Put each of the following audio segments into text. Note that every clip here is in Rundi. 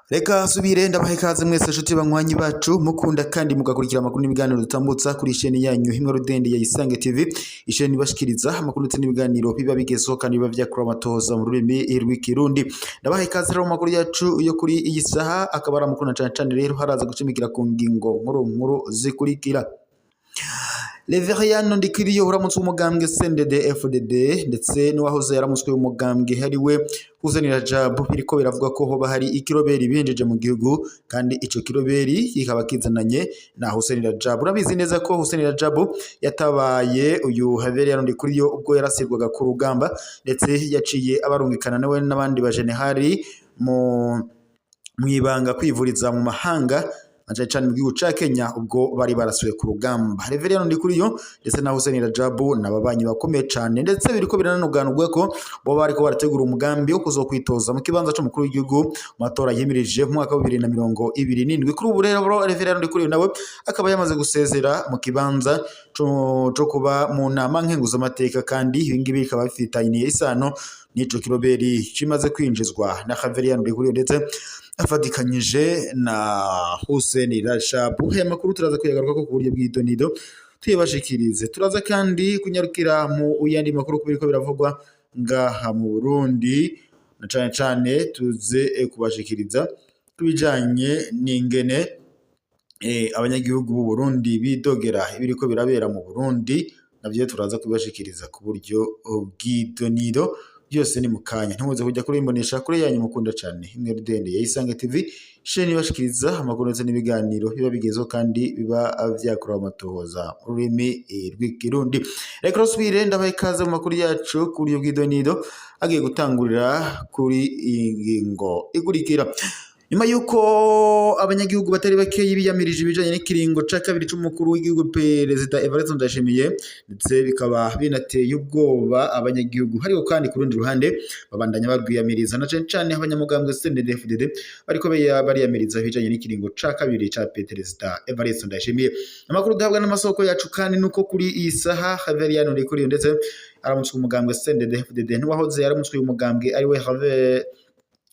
Reka subire ndabaha ikaze mwese nshuti banywanyi bacu mukunda kandi mugakurikira amakuru n'ibiganiro dutambutsa kuri isheni yanyu himwe rudende ya Isange TV, isheni bashikiriza amakuru ndetse n'ibiganiro biba bigezeho kandi biba vyakura amatohoza mu rurimi rw'ikirundi. Ndabaha ikaze rero mu makuru yacu yo kuri iyi saha, akaba ari amakuru na cane rero haraza gucimikira ku ngingo nkuru zikurikira. Reverien Ndikiriyo uramutse umugambwe CNDD-FDD ndetse n'uwahoze yaramutswe umugambwe hariwe Hussein Rajab, biriko biravuga ko hoba hari ikiroberi bihenjeje mu gihugu kandi ico kiroberi kikaba kizananye na Hussein Rajab. Urabizi neza ko Hussein Rajab yatabaye uyu Reverien Ndikiriyo ubwo yarasirwaga ku rugamba, ndetse yaciye abarungikana nawe n'abandi bajenehari mu mwibanga kwivuriza mu mahanga cyane mu gihugu ca Kenya ubwo bari barasuye ku rugamba. Reverien Ndikuriyo ndetse na Hussein Rajab nababanyi bakomeye cyane, ndetse biriko birananuganurwa ko bo bariko barategura umugambi wo kuzokwitoza mu kibanza c'umukuru w'igihugu mu matora yimirije mu mwaka wa 2027. Kuri ubu rero Reverien Ndikuriyo nawe akaba yamaze gusezera mu kibanza co kuba mu nama nkenguzamateka, kandi ibingibi bikaba bifitanye isano n'ico kiroberi kimaze kwinjizwa na Reverien Ndikuriyo ndetse afatikanyije na Hussein Rajab. Aya makuru turaza kuyagaruka ko ku buryo bw'idonido tuyabashikirize. Turaza kandi kunyarukira mu yandi makuru kubiriko biravugwa ngaha mu Burundi, na cane tuze kubashikiriza kubijanye n'ingene abanyagihugu b'u Burundi bidogera ibiriko birabera mu Burundi, navyo turaza kubashikiriza ku buryo bw'idonido. Byose ni mukanya, ntimuze kujya kuri imbonesha kuri yanyu mukunda cyane imwe rudende ya Isange TV, sheni bashikiriza amakuru ndetse n'ibiganiro biba bigezeho kandi biba vyakura amatohoza mu rurimi rw'ikirundi. Reka rusubire ndabaha ikaze mu makuru yacu kuri iyo bw'idonido agiye gutangurira kuri ingingo igurikira. Nyuma yuko abanyagihugu batari bakeyi biyamirije ibijanye n'ikiringo ca kabiri c'umukuru w'igihugu Perezida Evariste Ndayishimiye, ndetse bikaba binateye ubwoba abanyagihugu, hariko kandi ku rundi ruhande babandanya barwiyamiriza na cane abanyamugambwe CNDD-FDD bariko bariyamiriza ibijanye n'ikiringo ca kabiri ca Perezida Evariste Ndayishimiye. Amakuru duhabwa n'amasoko yacu kandi nuko kuri iyi saha Reverien Ndikuriyo ndetse aramutswe umugambwe CNDD-FDD n'uwahoze yaramutswe umugambwe ariwe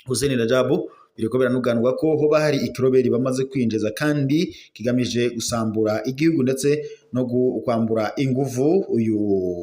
Hussein Rajab, biriko biranuganurwa ko hoba hari ikiroberi bamaze kwinjiza kandi kigamije gusambura igihugu ndetse no kwambura inguvu uyu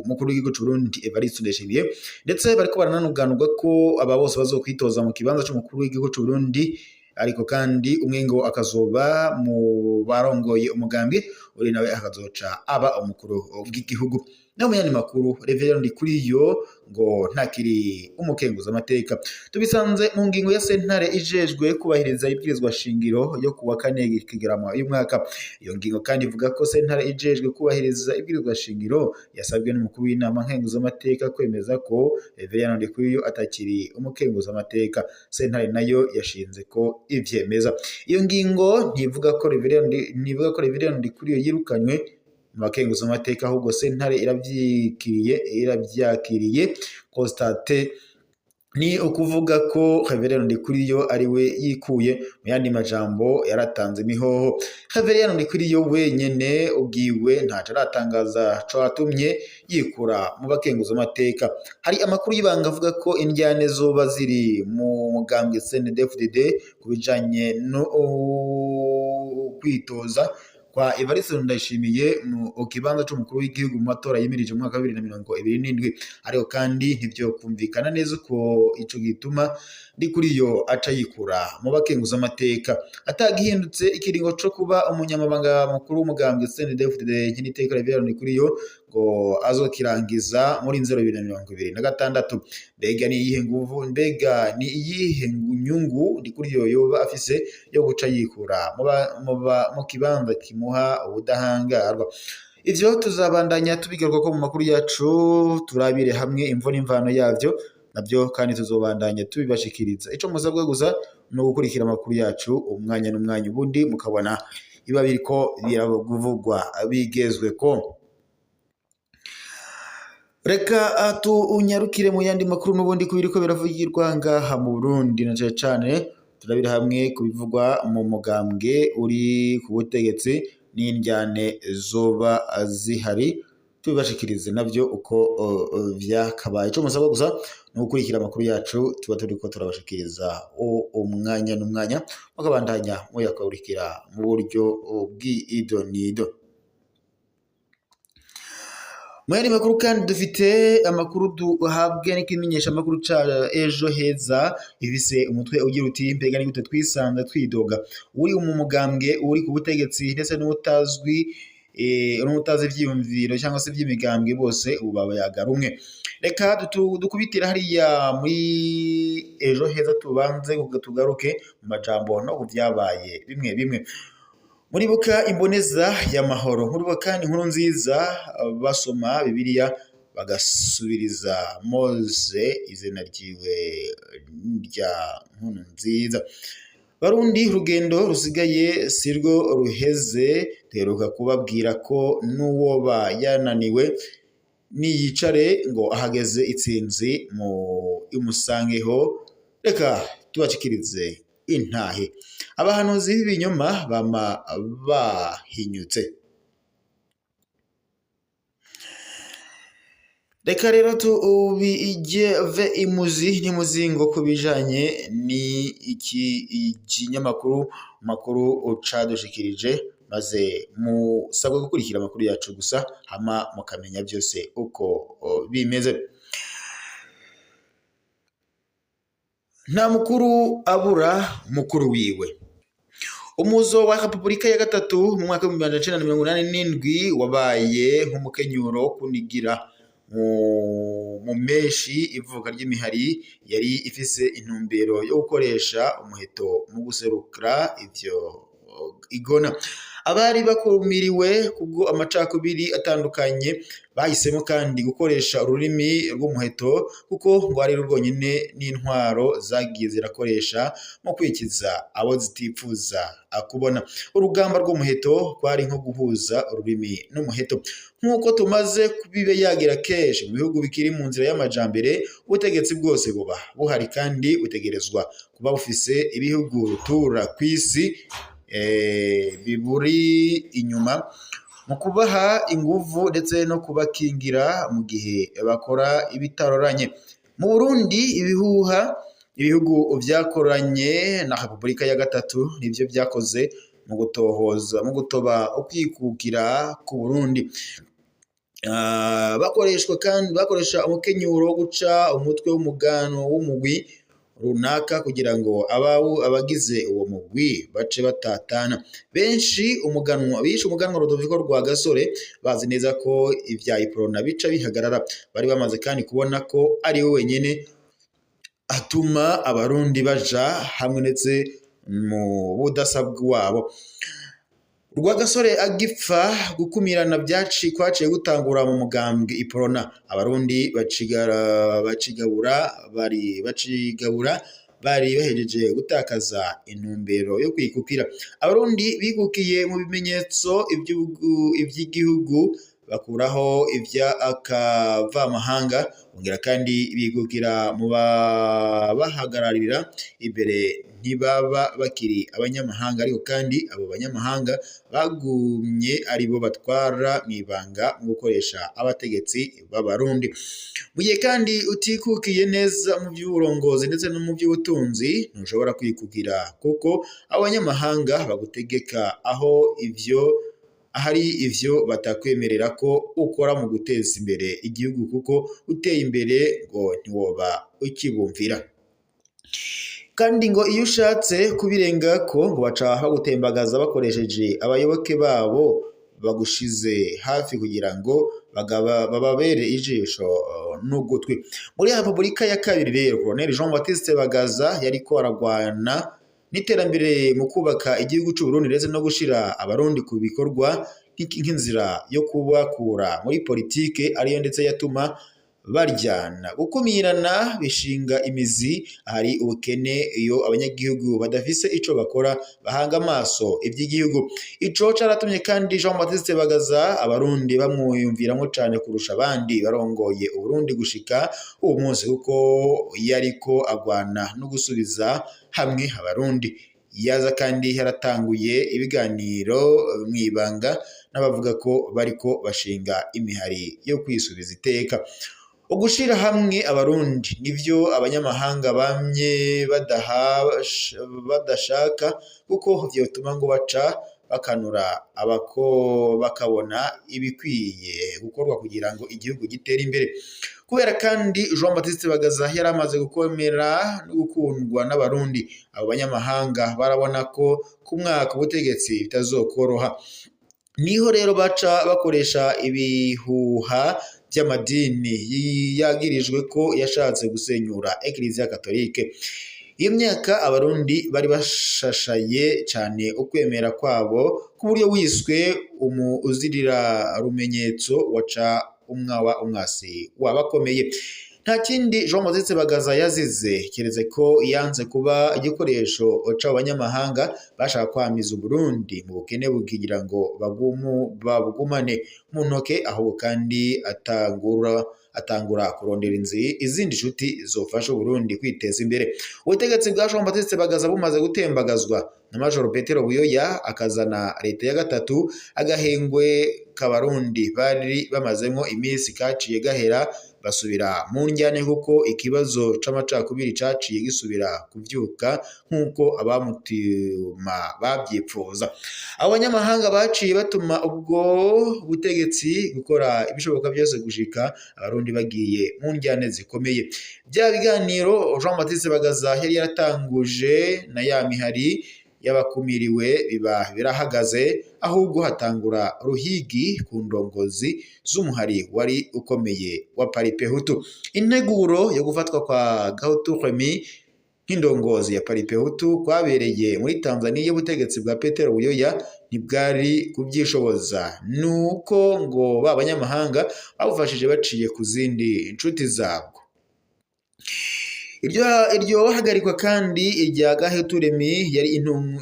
mukuru w'igihugu c'u Burundi Evariste Ndayishimiye, ndetse bariko barananuganurwa ko aba bose bazokwitoza mu kibanza c'umukuru w'igihugu c'u Burundi, ariko kandi umwe ngo akazoba mu barongoye umugambi uri nawe akazoca aba umukuru w'igihugu. No mu yandi makuru Reverien Ndikuriyo ngo ntakiri umukenguza amateka, tubisanze mu ngingo ya sentare ijejwe kubahiriza ibwirizwa shingiro yo kuwa 4 Kigarama uyu mwaka. Iyo ngingo kandi ivuga ko sentare ijejwe kubahiriza ibwirizwa shingiro yasabwe n'umukuru w'inama nkenguza amateka kwemeza ko Reverien Ndikuriyo atakiri umukenguza amateka. Sentare nayo yashinze ko ivyemeza. Iyo ngingo ntivuga ko Reverien Ndikuriyo yirukanywe mu bakenguza amateka, ahubwo sentare iravyakiriye constate, ni ukuvuga ko Reverien Ndikuriyo ariwe yikuye. Mu yandi majambo yaratanze imihoho. Reverien Ndikuriyo wenyene ubwiwe ntaco aratangaza co atumye yikura mu bakenguza amateka. Hari amakuru y'ibanga avuga ko indyane zoba ziri mu mugambwe CNDD-FDD kubijanye no kwitoza kwa Evariste Ndayishimiye mu kibanza c'umukuru w'igihugu mu matora yimirije mu mwaka wa 2027. Ariko kandi ntivyo kumvikana neza ko ico gituma Ndikuriyo aca yikura mu bakenguza amateka. Atagihindutse ikiringo co kuba umunyamabanga mukuru w'umugambwe CNDD-FDD nk'iteka Reverien Ndikuriyo ngo azokirangiza muri 2026. Mbega ni iyihe nguvu, mbega ni iyihe nyungu Ndikuriyo yoba afise yo guca yikura mu kibanza kimuha ubudahangarwa? Ivyo tuzabandanya tubigaruka ko mu makuru yacu, turabire hamwe imvo n'imvano yavyo nabyo kandi tuzobandanya tubibashikiriza. Ico musabwa gusa no gukurikira amakuru yacu umwanya n'umwanya, ubundi mukabona iba biriko biravugwa bigezwe ko. Reka unyarukire mu yandi makuru n'ubundi kubiriko biravugirwa ngaha mu Burundi, na cane turabira hamwe kubivugwa mu mugambwe uri ku butegetsi n'indyane zoba zihari tubibashikirize navyo uko vyakabaye. Ico musabwa gusa ni ugukurikira amakuru yacu tuba turiko turabashikiriza umwanya n'umwanya, mukabandanya muyakurikira mu buryo bw'idonido. Mwene makuru kandi dufite amakuru duhabwe n'ikimenyesha amakuru ca Ejo Heza ifise umutwe ugira uti mbega ni gute twisanze twidoga uri mu mugambwe uri ku butegetsi ndetse n'utazwi n'utazi ivyiyumviro cyangwa se vy'imigambwe bose ubu babayaga rumwe. Reka dukubitira hariya muri Ejo Heza tubanze tugaruke mu majambo no kuvyabaye bimwe bimwe. Muribuka imboneza y'amahoro, muribuka kandi inkuru nziza basoma Bibiliya bagasubiriza Mose izina ryiwe rya nkuru nziza. Barundi urugendo rusigaye sirwo ruheze, teruka kubabwira ko n'uwoba yananiwe niyicare ngo ahageze itsinzi mu imusangeho. Reka tubashikirize intahe. Abahanuzi b'ibinyoma bama bahinyutse. Reka rero tubijeve imuzi n'imuzingo kubijanye ni iki kinyamakuru makuru cadushikirije, maze musabwe gukurikira amakuru yacu gusa hama mukamenya byose uko bimeze. Nta mukuru abura mukuru wiwe. Umuzo wa Repubulika ya gatatu mu mwaka wa 1987 wabaye nk'umukenyuro kunigira mu meshi ivuka ry'imihari yari ifise intumbero yo gukoresha umuheto mu guserukira ivyo igona. Abari bakumiriwe kubwo amacakubiri atandukanye bahisemo kandi gukoresha ururimi rw'umuheto kuko ngo ari rwonyine n'intwaro zagiye zirakoresha mu kwikiza abo zitifuza akubona. Urugamba rw'umuheto kwari nko guhuza ururimi n'umuheto. Nk'uko tumaze kubibe yagira kenshi mu bihugu bikiri mu nzira y'amajambere, ubutegetsi bwose buba buhari kandi butegerezwa kuba bufise ibihugu rutura kw'isi biburi inyuma mu kubaha inguvu ndetse no kubakingira mu gihe bakora ibitaroranye. Mu Burundi ibihugu vyakoranye na Repubulika ya gatatu nivyo vyakoze mu gutoba ukwikukira ku Burundi. Bakoresha umukenyuro wo guca umutwe w'umugano w'umugwi runaka kugira ngo abagize uwo mugwi bace batatana. Bishe umuganwa Rudoviko Rwagasore bazi neza ko ivya iprona bica bihagarara. Bari bamaze kandi kubona ko ari we wenyene atuma abarundi baja hamwe ndetse mu budasa bwabo. Rwagasore agipfa gukumirana kwaciye gutangura mu mugambwe iprona. Abarundi bacigabura bari bahejeje gutakaza intumbero yo kwikukira. Abarundi bikukiye mu bimenyetso ivy'igihugu bakuraho ivya akavamahanga, bongera kandi bikukira mu bahagararira imbere ntibaba bakiri abanyamahanga, ariko kandi abo banyamahanga bagumye aribo batwara mwibanga mu gukoresha abategetsi b'abarundi. Mu gihe kandi utikukiye neza mu by'uburongozi ndetse no mu by'ubutunzi ntushobora kwikukira kuko abanyamahanga bagutegeka ahari ivyo batakwemerera ko ukora mu guteza imbere igihugu, kuko uteye imbere ngo ntiwoba ukibumvira. Kandi ngo iyo ushatse kubirengako ngo baca bagutembagaza bakoresheje abayoboke babo bagushize hafi kugira ngo bababere ijisho n'ugutwi. Muri Repubulika ya kabiri rero Colonel Jean Baptiste Bagaza yariko aragwana n'iterambere mu kubaka igihugu cy'u Burundi ndetse no gushira abarundi ku bikorwa nk'inzira yo kubakura muri politike, ariyo ndetse yatuma baryana. Gukumirana bishinga imizi hari ubukene iyo abanyagihugu badafise ico bakora bahanga amaso ivy'igihugu. Ico caratumye kandi Jean Baptiste Bagaza abarundi bamwiyumviramo cane kurusha abandi barongoye Uburundi gushika uwo munsi, kuko yariko agwana no gusubiza hamwe abarundi. Yaza kandi yaratanguye ibiganiro mwibanga n'abavuga ko bariko bashinga imihari yo kwisubiza iteka. Ugushira hamwe abarundi nivyo abanyamahanga bamye badashaka kuko vyotuma ngo baca bakanura bakabona ibikwiye gukorwa kugira ngo igihugu gitere imbere. Kubera kandi Jean Baptiste Bagaza yari amaze gukomera no gukundwa n'abarundi, abo banyamahanga barabona ko ku mwaka ubutegetsi bitazokoroha, niho rero baca bakoresha ibihuha by'amadini yagirijwe ko yashatse gusenyura Eklezia Katolike. Iyo myaka abarundi bari bashashaye cyane ukwemera kwabo ku buryo wiswe uzirira rumenyetso waca umwasi wabakomeye. Nta kindi Jean Baptiste Bagaza yazize keretse ko yanze kuba igikoresho c'abanyamahanga bashaka kwamiza Burundi mu bukene kugira ngo babugumane mu ntoke, ahubwo kandi atangura kurondera izindi nshuti zofasha Burundi kwiteza imbere. Ubutegetsi bwa Jean Baptiste Bagaza bumaze gutembagazwa na Major Petero Buyoya akazana leta ya gatatu, agahengwe k'abarundi bari bamazemo iminsi kaciye gahera, basubira mu njyane kuko ikibazo c'amacakubiri caciye gisubira kuvyuka nk'uko abamutima bavyipfuza. Abanyamahanga baciye batuma ubwo butegetsi gukora ibishoboka byose gushika abarundi bagiye mu njyane zikomeye. Bya biganiro Jean Baptiste Bagaza yari yaratanguje na ya mihari y'abakumiriwe biba birahagaze, ahubwo hatangura ruhigi ku ndongozi z'umuhari wari ukomeye wa Paripehutu. Integuro yo gufatwa kwa Gahutu Remy nk'indongozi ya Paripehutu kwabereye muri Tanzania y'ubutegetsi bwa Petero Buyoya ntibwari kubyishoboza, nuko ngo b'abanyamahanga babufashije baciye ku zindi nshuti zabwo. Iryo hagarikwa kandi irya Gahutu Remy yari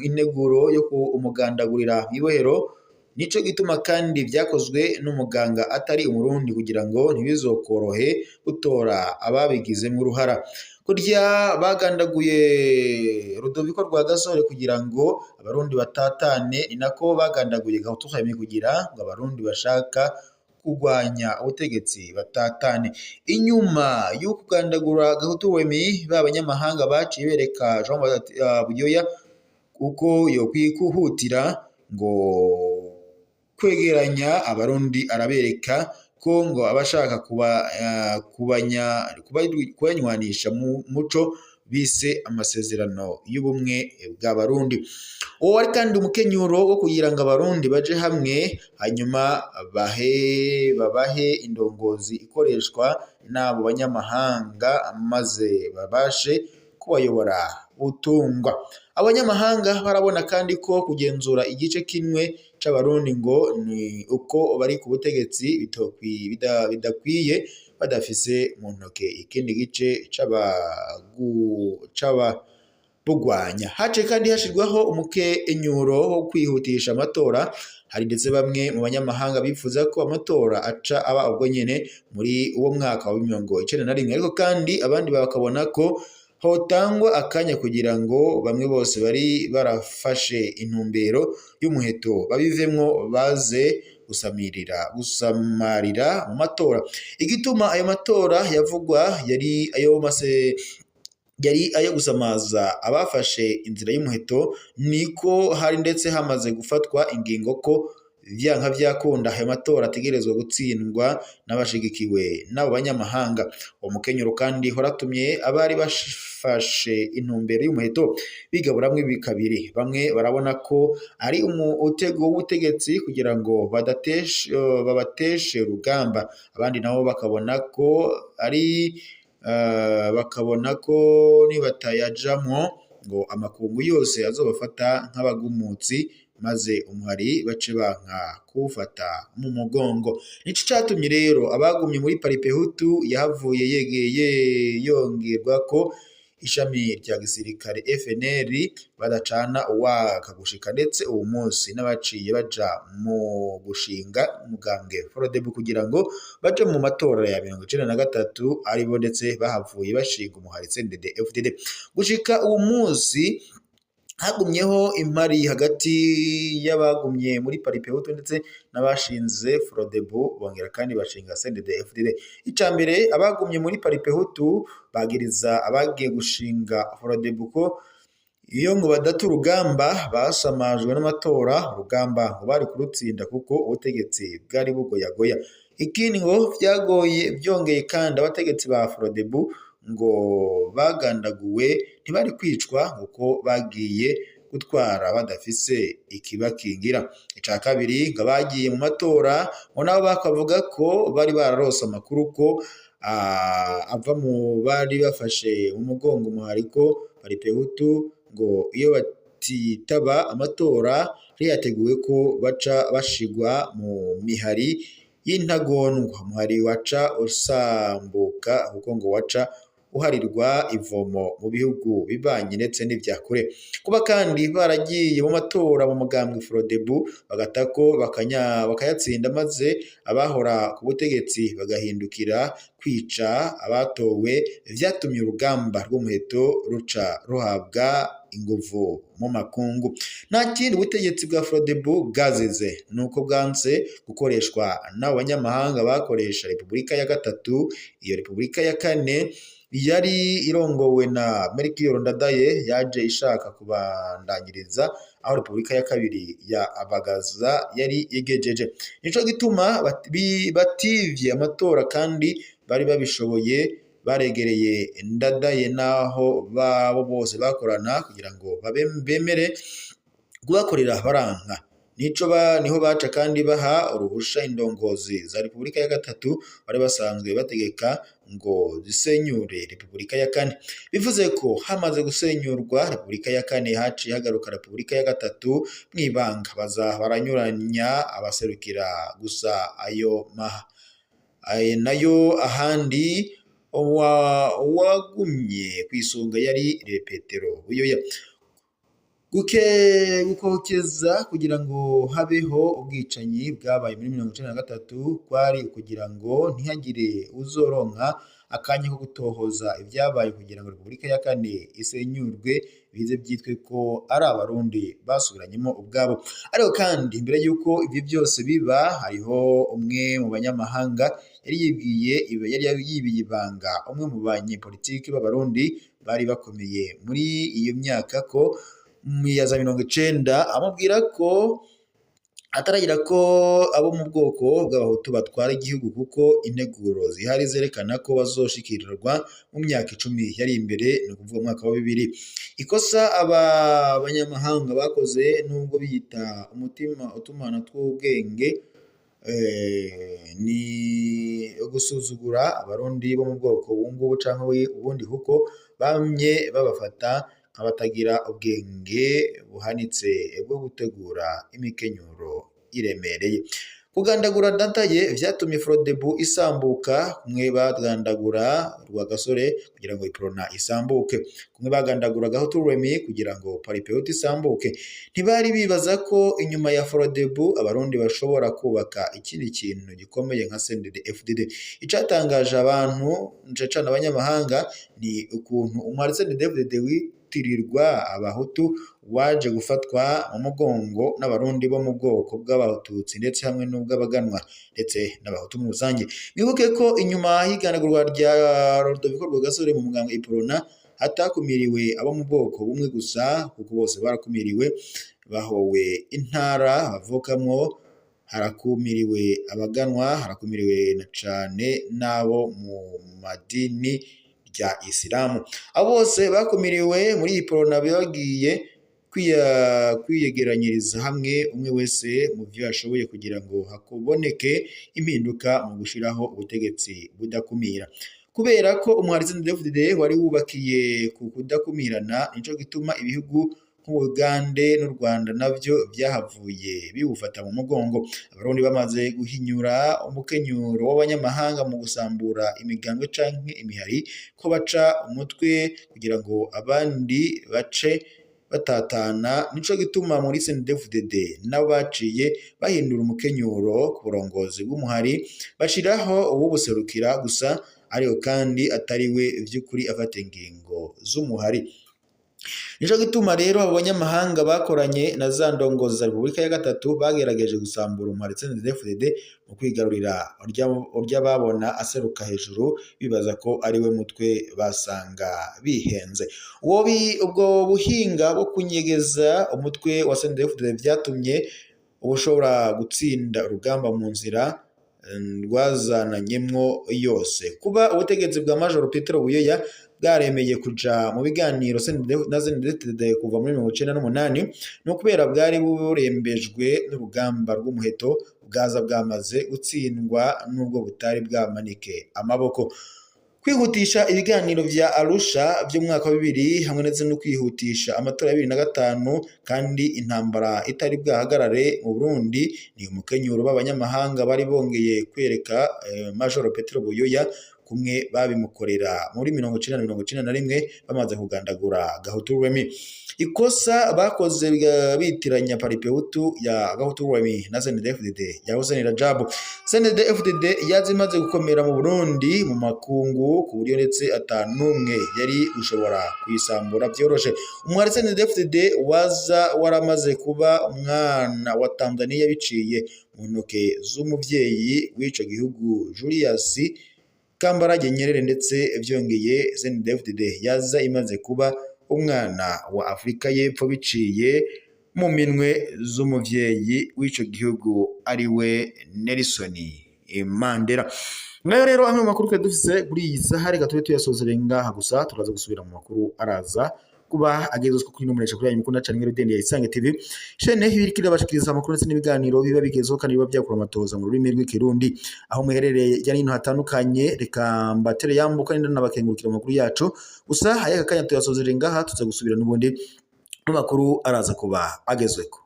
integuro yo umugandagurira ibohero. Nico gituma kandi byakozwe n'umuganga atari umurundi kugira ngo ntibizokorohe gutora ababigizemo uruhara. Kurya bagandaguye Rudoviko Rwagasore kugira ngo abarundi batatane, ni nako bagandaguye Gahutu Remy kugira ngo abarundi bashaka kurwanya ubutegetsi batatane. Inyuma yo kugandagura Gahutu Remy, b'abanyamahanga baciye bereka Jean Buyoya uko yo kwikuhutira ngo kwegeranya abarundi, arabereka ko ngo abashaka kubanywanisha mu muco bise amasezerano y'ubumwe bw'abarundi. Uwo wari kandi umukenyuro wo kugira ngo abarundi baje hamwe, hanyuma babahe indongozi ikoreshwa n'abo banyamahanga maze babashe kubayobora utungwa. Abanyamahanga barabona kandi ko kugenzura igice kimwe c'abarundi ngo ni uko bari ku butegetsi bidakwiye badafise mu ntoke ikindi gice c'ababugwanya. Hace kandi hashirwaho umukenyuro wo kwihutisha amatora. Hari ndetse bamwe mu banyamahanga bifuza ko amatora aca aba ubwo nyene muri uwo mwaka wa 1991, ariko kandi abandi bakabona ko hotangwa akanya kugira ngo bamwe bose bari barafashe intumbero y'umuheto babivemwo baze gusamarira mu matora. Igituma ayo matora yavugwa yari ayo gusamaza abafashe inzira y'umuheto, niko hari ndetse hamaze gufatwa ingingo ko vyanka vyakunda ayo matora ategerezwa gutsindwa n'abashigikiwe n'abo banyamahanga. Uwo mukenyero kandi horatumye abari bafashe intumbero y'umuheto bigaburamwe kabiri. Bamwe barabona ko ari umutego w'ubutegetsi kugira ngo babateshe urugamba, abandi nabo bakabona ko nibatayajamwo ngo amakungu yose azobafata nk'abagumutsi, maze umuhari bace banka kuwufata mu mugongo. Nico catumye rero abagumye muri Paripehutu yahavuye yongerwa ko ishami rya gisirikare FNL badacana uwaka gushika ndetse uwo munsi n'abaciye baja mu gushinga umugambwe Frodebu kugira ngo baje mu matora ya 1993, aribo ndetse bahavuye bashinga umuhari CNDD-FDD. Gushika uwo munsi hagumyeho impari hagati y'abagumye muri Paripehutu ndetse n'abashinze Frodebu bongera kandi bashinga CNDD-FDD. Icambere abagumye muri Paripehutu bagiriza abagiye gushinga Frodebu ko iyo ngo badata urugamba basamajwe n'amatora, urugamba ngo bari kurutsinda kuko ubutegetsi bwari bugoyagoya. Ikindi ngo byongeye kandi abategetsi ba Frodebu ngo bagandaguwe ntibari kwicwa kuko bagiye gutwara badafise ikibakingira. Ica kabiri ngo bagiye mu matora ngo nabo bakavuga ko bari bararose amakuru ko ava mu bari bafashe mu mugongo umuhariko Paripehutu ngo iyo batitaba amatora yateguwe ko baca bashigwa mu mihari y'intagondwa, umuhari waca usambuka kuko ngo waca uharirwa ivomo mu bihugu bibanye ndetse n'ivya kure. Kuba kandi baragiye mu matora mu mugambwe Frodebu bagatako bakayatsinda maze abahora ku butegetsi bagahindukira kwica abatowe, vyatumye urugamba rw'umuheto ruca ruhabwa inguvu mu makungu. Nta kindi ubutegetsi bwa Frodebu bwazize nuko bwanse gukoreshwa n'abo banyamahanga bakoresha Repubulika ya gatatu. Iyo Repubulika ya kane yari irongowe na Melchior Ndadaye yaje ishaka kubandanyiriza aho Repubulika ya kabiri ya Bagaza yari igejeje. Nico gituma bativye amatora kandi bari babishoboye, baregereye Ndadaye naho babo bose bakorana kugira ngo bemere kubakorera baranka. Niho baca kandi baha uruhusha indongozi za Repubulika ya gatatu bari basanzwe bategeka ngo zisenyure Repubulika ya kane. Bivuze ko hamaze gusenyurwa Repubulika ya kane haciye hagaruka Repubulika ya gatatu mwibanga, baza baranyuranya abaserukira gusa nayo ahandi uwagumye kwisonga yari Petero Buyoya. Gukokeza kugira ngo habeho ubwicanyi bwabaye muri 1993 kwari kugira ngo ntihagire uzoronka akanya ko gutohoza ibyabaye kugira ngo Repubulika ya kane isenyurwe bize byitwe ko ari abarundi basubiranyemo ubwabo. Ariko kandi imbere y'uko ibyo byose biba hariho umwe mu banyamahanga yari yibiye ibanga, umwe mu banyepolitiki b'abarundi bari bakomeye muri iyo myaka ko miyaza 90 amubwira ko ataragira ko abo mu bwoko bw'abahutu batwara igihugu kuko integuro zihari zerekana ko bazoshikirirwa mu myaka 10 yari imbere, no kuvuga mwaka wa 2000. Ikosa abanyamahanga bakoze nubwo biyita umutima utumana tw'ubwenge ni gusuzugura abarundi bo mu bwoko bungubu canke ubundi kuko bamye babafata abatagira ubwenge buhanitse bwo gutegura imikenyuro iremereye. Kugandagura Ndadaye vyatumye Frodebu isambuka, kumwe bagandagura Rwagasore kugira ngo Iprona isambuke, kumwe bagandagura Gahutu Remy kugira ngo Paripehutu isambuke. Ntibari bibaza ko inyuma ya Frodebu abarundi bashobora kubaka ikindi kintu gikomeye nka CNDD-FDD. Icatangaje abantu ncecana abanyamahanga ni ukuntu umwari CNDD-FDD witirirwa abahutu waje gufatwa mu mugongo n'abarundi bo mu bwoko bw'abatutsi ndetse hamwe n'ubw'abaganwa ndetse n'abahutu mu rusange. Bibuke ko inyuma y'igandagurwa rya Rodoviko Rwagasore mu muganga Iprona hatakumiriwe abo mu bwoko bumwe gusa kuko bose barakumiriwe, bahowe intara bavukamwo, harakumiriwe abaganwa, harakumiriwe na cane n'abo mu madini rya Isilamu. Abo bose bakumiriwe muri Iprona bagiye kwiyegeranyiriza hamwe, umwe wese mu byo yashoboye kugira ngo hakuboneke impinduka mu gushiraho ubutegetsi budakumira. Kubera ko umuhari CNDD-FDD wari wubakiye ku kudakumirana, nico gituma ibihugu nk'Ubugande n'u Rwanda navyo byahavuye biwufata mu mugongo. Abarundi bamaze guhinyura umukenyuro w'abanyamahanga mu gusambura imigambwe canke imihari ko baca umutwe kugira ngo abandi bace batatana, nico gituma muri CNDD-FDD nabo baciye bahindura umukenyuro ku burongozi bw'umuhari bashiraho uwubuserukira gusa, ariko kandi atariwe vy'ukuri afata ingingo z'umuhari. nico gituma rero abo banyamahanga bakoranye na za ndongozi za Repubulika ya gatatu bagerageje gusambura umuhari CNDD-FDD mu kwigarurira urya babona aseruka hejuru bibaza ko ari we mutwe basanga bihenze. Ubwo buhinga bwo kunyegeza umutwe wa CNDD-FDD vyatumye ubushobora gutsinda urugamba mu nzira rwazananyemwo yose. Kuba ubutegetsi bwa Major Petero Buyoya bwaremeye kuja mu biganiro na CNDD-FDD kuva muri 1998 no kubera bwari burembejwe n'urugamba rw'umuheto bwaza bwamaze gutsindwa nubwo butari bwamanike amaboko. Kwihutisha ibiganiro vya Arusha by'umwaka wa 2000 hamwe ndetse no kwihutisha amatora ya 2005 kandi intambara itari bwahagarare mu Burundi ni umukenyuro b'abanyamahanga bari bongeye kwereka Major Petero Buyoya kumwe babimukorera muri 1991 bamaze kugandagura Gahutu Remy. Ikosa bakoze bitiranya Paripeutu ya Gahutu Remy na CNDD-FDD ya Hussein Rajab. CNDD-FDD yazimaze gukomera mu Burundi mu makungu ku buryo ndetse atanumwe yari ushobora kuyisambura byoroshe. Umwari CNDD-FDD waza waramaze kuba umwana wa Tanzania biciye mu ntoke z'umuvyeyi w'ico gihugu Julius Kambarage Nyerere, ndetse vyongeye CNDD-FDD yaza imaze kuba umwana wa Afrika y'Epfo biciye mu minwe z'umuvyeyi w'ico gihugu ari we Nelson Mandela. Ngayo rero amwe mu makuru twe dufise kuri iyi saha reka tube tuyasozere ngaha gusa, turaza gusubira mu makuru araza kuba agezwe kuri numeresha kuri mukunda cyane ngero ya Isange TV shene hibirikira bashikiriza amakuru ndetse n'ibiganiro biba bigezeho kandi biba byakura amatoza mu rurimi rw'ikirundi aho muherereye yari no hatandukanye. Reka mbatere yambuka kandi nabakengurukira amakuru yacu gusa hayaka kanya tuyasozere ngaha tuza gusubira n'ubundi mu makuru araza kuba agezweko.